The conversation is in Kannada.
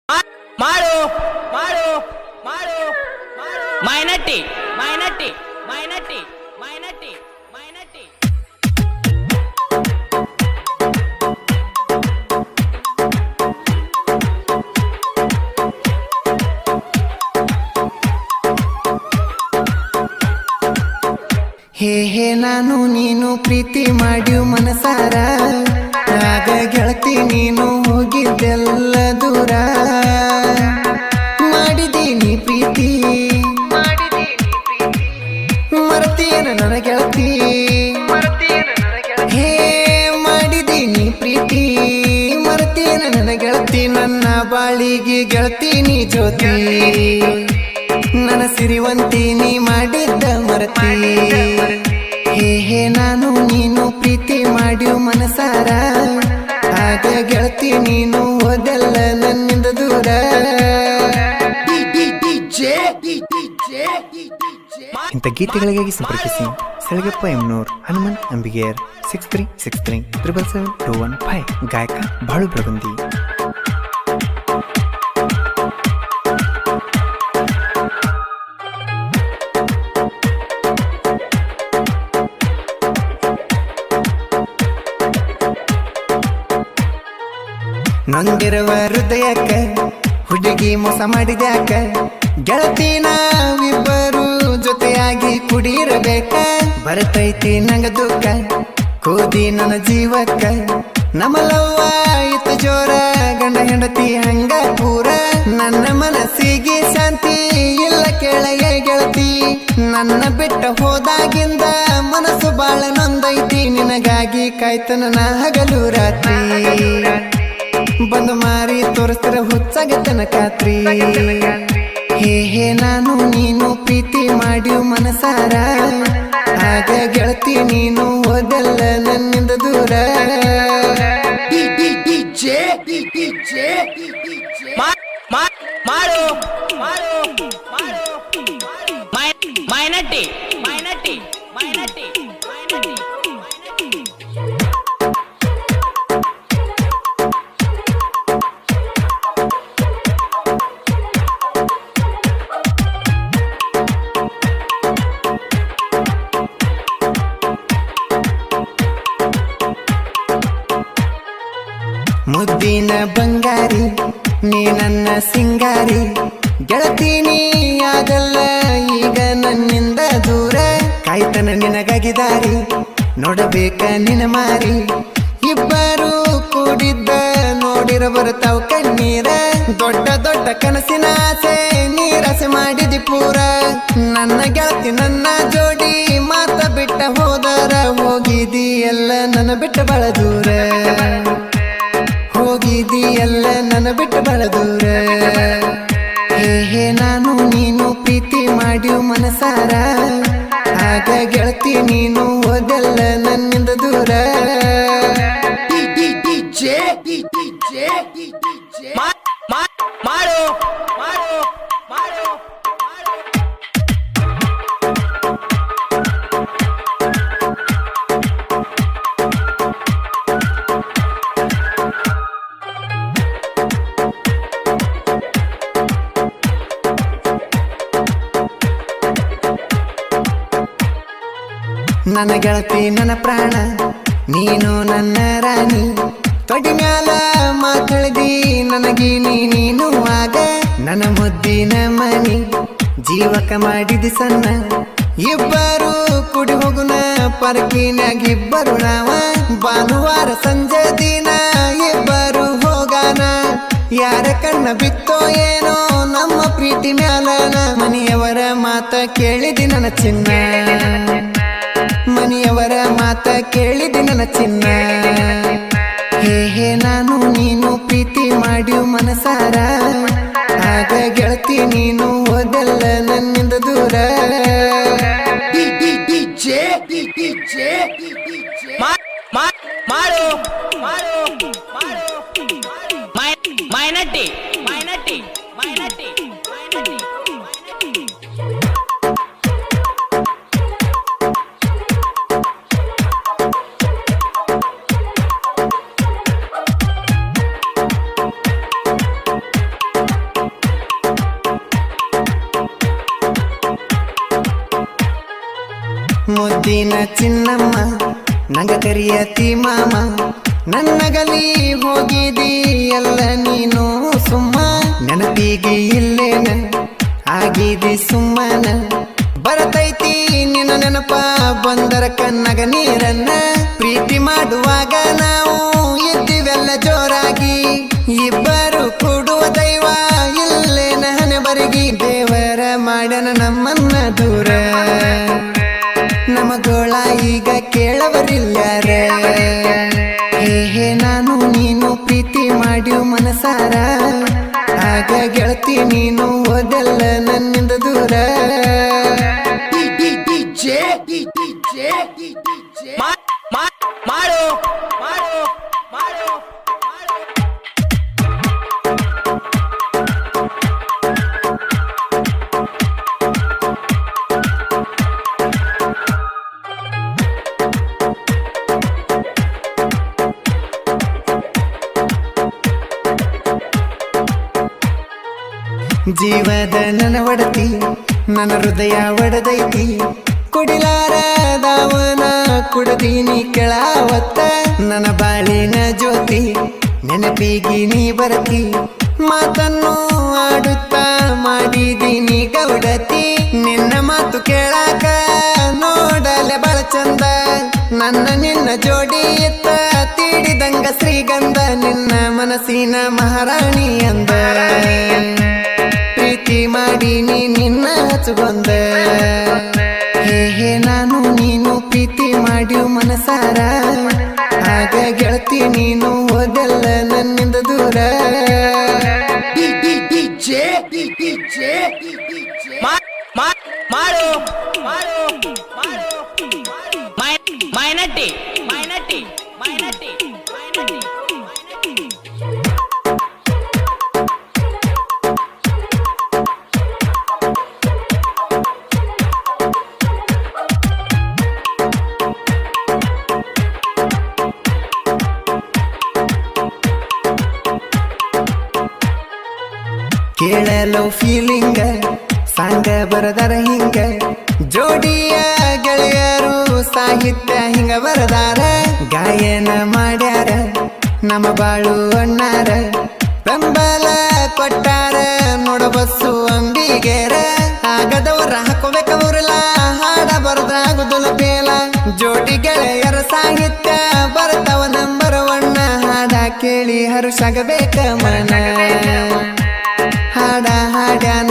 ಮಾಡು ಮಾಡು ಮಾಡು ಮೈನಟ್ಟಿ ಮೈನಟ್ಟಿ ಮೈನಟ್ಟಿ ಮೈನಟ್ಟಿ ಮೈನಟ್ಟಿ ಹೇ ಹೇ ನಾನು ನೀನು ಪ್ರೀತಿ ಮಾಡ್ಯು ಮನಸಾರ ಆಗ ಗೆಳತಿ ನೀನು ಹೋಗಿದ್ದೆಲ್ಲ ದೂರ ಮಾಡಿದೀನಿ ಪ್ರೀತಿ ಮರ್ತೀನ ನನ್ನ ಗೆಳತಿ ಹೇ ಮಾಡಿದೀನಿ ಪ್ರೀತಿ ಮರ್ತೀನ ನನ್ನ ಗೆಳತಿ ನನ್ನ ಬಾಳಿಗೆ ಗೆಳತಿ ನೀ ಜ್ಯೋತಿ ನನ್ನ ಸಿರಿವಂತಿ ನೀ ಮಾಡಿದ್ದ ಮರತಿ ಹೇ ಹೇ ನಾನು ನೀನು ಪ್ರೀತಿ ಮಾಡ್ಯು ಮನಸಾರ ಆಗ ಗೆಳತಿ ನೀನು ಹೋದೆಲ್ಲ ನನ್ನಿಂದ ದೂರ ಇಂಥ ಗೀತೆಗಳಿಗಾಗಿ ಸಂಪರ್ಕಿಸಿ ಸೆಳಗೆಪ್ಪ ಎಮ್ನೂರ್ ಹನುಮನ್ ಅಂಬಿಗೇರ್ 6363777215 ಗಾಯಕ ಬಾಳು ಪ್ರಬಂಧಿ. ನೊಂದಿರುವ ಹೃದಯಕ್ಕ ಹುಡುಗಿ ಮೋಸ ಮಾಡಿದ್ಯಾಕ ಗೆಳತಿ ನಾವಿಬ್ಬರು ಜೊತೆಯಾಗಿ ಕುಡಿರಬೇಕ ಬರ್ತೈತಿ ನಂಗ ದುಃಖ ಕೂದಿ ನನ್ನ ಜೀವಕ್ಕ ನಮ್ಮಲವ್ವ ಇತ್ತ ಜೋರ ಗಂಡ ಹೆಂಡತಿ ಹಂಗ ಪೂರ ನನ್ನ ಮನಸ್ಸಿಗೆ ಶಾಂತಿ ಇಲ್ಲ ಕೆಳಗೆ ಗೆಳತಿ ನನ್ನ ಬಿಟ್ಟ ಹೋದಾಗಿಂದ ಮನಸ್ಸು ಬಾಳ ನೊಂದೈತಿ ನಿನಗಾಗಿ ಕಾಯ್ತನ ನಾ ಹಗಲು ರಾತ್ರಿ ಬಂದು ಮಾರಿ ತೋರಿಸ್ತಿರ ಹುಚ್ಚಾಗತ್ತನ ಖಾತ್ರಿ ಹೇ ಹೇ ನಾನು ನೀನು ಪ್ರೀತಿ ಮಾಡ್ಯು ಮನಸಾರ ಆಗ ಗೆಳತಿ ನೀನು ಹೋದೆಲ್ಲ ನನ್ನಿಂದ ದೂರ ಮಾಡು ಮಾಡು ಮೈನಟ್ಟಿ ಮೈನಟ್ಟಿ ಮೈನಟ್ಟಿ ಮೈನಟ್ಟಿ ಮುದ್ದಿನ ಬಂಗಾರಿ ನೀ ನನ್ನ ಸಿಂಗಾರಿ ಗೆಳತಿ ನೀ ಆಗಲ್ಲ ಈಗ ನನ್ನಿಂದ ದೂರ ಕಾಯ್ತನ ನಿನಗಾಗಿ ದಾರಿ ನೋಡಬೇಕ ನಿನ ಮಾರಿ ಇಬ್ಬರು ಕೂಡಿದ್ದ ನೋಡಿರ ಬರ್ತಾವ ಕಣ್ಣೀರ ದೊಡ್ಡ ದೊಡ್ಡ ಕನಸಿನ ಆಸೆ ನೀರಸೆ ಮಾಡಿದಿ ಪೂರ ನನ್ನ ಗೆಳತಿ ನನ್ನ ಜೋಡಿ ಮಾತ ಬಿಟ್ಟ ಹೋದರ ಹೋಗಿದಿ ಎಲ್ಲ ನನ್ನ ಬಿಟ್ಟ ಬಳ ದೂರ ಹೋಗಿದಿ ಎಲ್ಲ ನನ್ನ ಬಿಟ್ಟು ಬಳ ದೂರ ಹೇ ಹೇ ನಾನು ನೀನು ಪ್ರೀತಿ ಮಾಡ್ಯು ಮನಸಾರ ಆಗ ಗೆಳತಿ ನೀನು ಹೋದೆಲ್ಲ ನನ್ನಿಂದ ದೂರ ಮಾಡು ಮಾಡು ಮಾಡು ನನ್ನ ಗೆಳತಿ ನನ್ನ ಪ್ರಾಣ ನೀನು ನನ್ನ ರಾಣಿ ತೊಡಿ ಮ್ಯಾಲ ಮಾತಾಡ್ದಿ ನನಗಿ ನೀನು ಆಗ ನನ್ನ ಮುದ್ದಿನ ಮನಿ ಜೀವಕ ಮಾಡಿದಿ ಸಣ್ಣ ಇಬ್ಬರು ಕುಡಿ ಹೋಗುನ ಪರ್ಕಿನಾಗಿಬ್ಬರು ನಾವ ಭಾನುವಾರ ಸಂಜೆ ದಿನ ಇಬ್ಬರು ಹೋಗಾನ ಯಾರ ಕಣ್ಣ ಬಿತ್ತೋ ಏನೋ ನಮ್ಮ ಪ್ರೀತಿ ಮ್ಯಾಲನ ಮನೆಯವರ ಮಾತ ಕೇಳಿದಿ ನನ್ನ ಚಿನ್ನ ಮನೆಯವರ ಮಾತ ಕೇಳಿದಿ ನನ್ನ ಚಿನ್ನ ಹೇ ಹೇ ನಾನು ನೀನು ಪ್ರೀತಿ ಮಾಡ್ಯು ಮನಸಾರ ಆಗ ಗೆಳತಿ ನೀನು ಹೋದೆಲ್ಲ ನನ್ನಿಂದ ದೂರ ಮಾಡು ಮಾಡು ಮೈನಟ್ಟಿ ಮೈನಟ್ಟಿ ಮೈನಟ್ಟಿ ಮೈನಟ್ಟಿ ಮುದ್ದಿನ ಚಿನ್ನಮ್ಮ ನಂಗ ಕರಿಯತಿ ಮಾಮ ನನ್ನಗಲಿ ಹೋಗಿದಿ ಎಲ್ಲ ನೀನು ಸುಮ್ಮ ನೆನಪಿಗೆ ಇಲ್ಲೇನ ಆಗಿದಿ ಸುಮ್ಮನ ಬರತೈತಿ ನಿನ್ನ ನೆನಪ ಬಂದರ ಕನ್ನಗ ನೀರನ್ನ ಪ್ರೀತಿ ಮಾಡುವಾಗ ನಾವು ಇದ್ದಿವೆಲ್ಲ ಜೋರಾಗಿ ಇಬ್ಬರು ಕೂಡುವ ದೈವ ಇಲ್ಲೇನ ಹಣೆಬರಗಿ ದೇವರ ಮಾಡನ ನಮ್ಮನ್ನ ದೂರ ನಮಗೋಳ ಈಗ ಕೇಳವರಿಲ್ಲಾರ ಹೇ ನಾನು ನೀನು ಪ್ರೀತಿ ಮಾಡಿ ಮನಸಾರ ಆಗ ಗೆಳತಿ ನೀನು ಓದಲ್ಲ ನನ್ನಿಂದ ದೂರ ಮಾಡು ಮಾಡು ಮಾಡು ಜೀವದ ನನ್ನ ಒಡತಿ ನನ್ನ ಹೃದಯ ಒಡದೈತಿ ಕುಡಿಲಾರದವನ ಕುಡದೀನಿ ಕೆಳಾವತ್ತ ನನ್ನ ಬಾಳಿನ ಜ್ಯೋತಿ ನೆನಪಿಗಿ ನೀ ಬರತಿ ಮಾತನ್ನು ಆಡುತ್ತಾ ಮಾಡಿದೀನಿ ಗೌಡತಿ ನಿನ್ನ ಮಾತು ಕೇಳಾಕ ನೋಡಲೆ ಬಳ ಚಂದ ನನ್ನ ನಿನ್ನ ಜೋಡಿ ಎತ್ತ ತೀಡಿದಂಗ ಶ್ರೀಗಂಧ ನಿನ್ನ ಮನಸ್ಸಿನ ಮಹಾರಾಣಿ ಅಂದ ಪ್ರೀತಿ ಮಾಡಿ ನಿನ್ನ ಹಚ್ಚುಗೊಂದ ಹೇ ನಾನು ನೀನು ಪ್ರೀತಿ ಮಾಡಿ ಮನಸಾರ ಆಗ ಗೆಳತಿ ನೀನು ಓದಲ್ಲ ನನ್ನಿಂದ ದೂರ ಮಾಡು ಮಾಡು ಮೈನಟ್ಟಿ ಮೈನಟ್ಟಿ ಮೈನಟ್ಟಿ ಮೈನಟ್ಟಿ ಕೇಳಲು ಫೀಲಿಂಗ ಸಾಂಗ ಬರದರ ಹಿಂಗ ಜೋಡಿಯ ಗೆಳೆಯರು ಸಾಹಿತ್ಯ ಹಿಂಗ ಬರದಾರ ಗಾಯನ ಮಾಡ್ಯಾರ ನಮ್ಮ ಬಾಳು ಅಣ್ಣಾರ ಬೆಂಬಲ ಕೊಟ್ಟಾರ ನೋಡ ಬಸ್ಸು ಅಂಬಿಗೇರ ಆಗದವರ ಹಾಕೋಬೇಕವ್ರಲ್ಲ ಹಾಡ ಬರದಾಗುದಲ ಬೇಲ ಜೋಡಿ ಗೆಳೆಯರ ಸಾಹಿತ್ಯ ಬರ್ತವ ನಂಬರ್ ಒಣ್ಣ ಹಾಡ ಕೇಳಿ ಹರುಷಾಗಬೇಕ ಮನ ಹಾಡ ಹಾಡ್ಯಾನ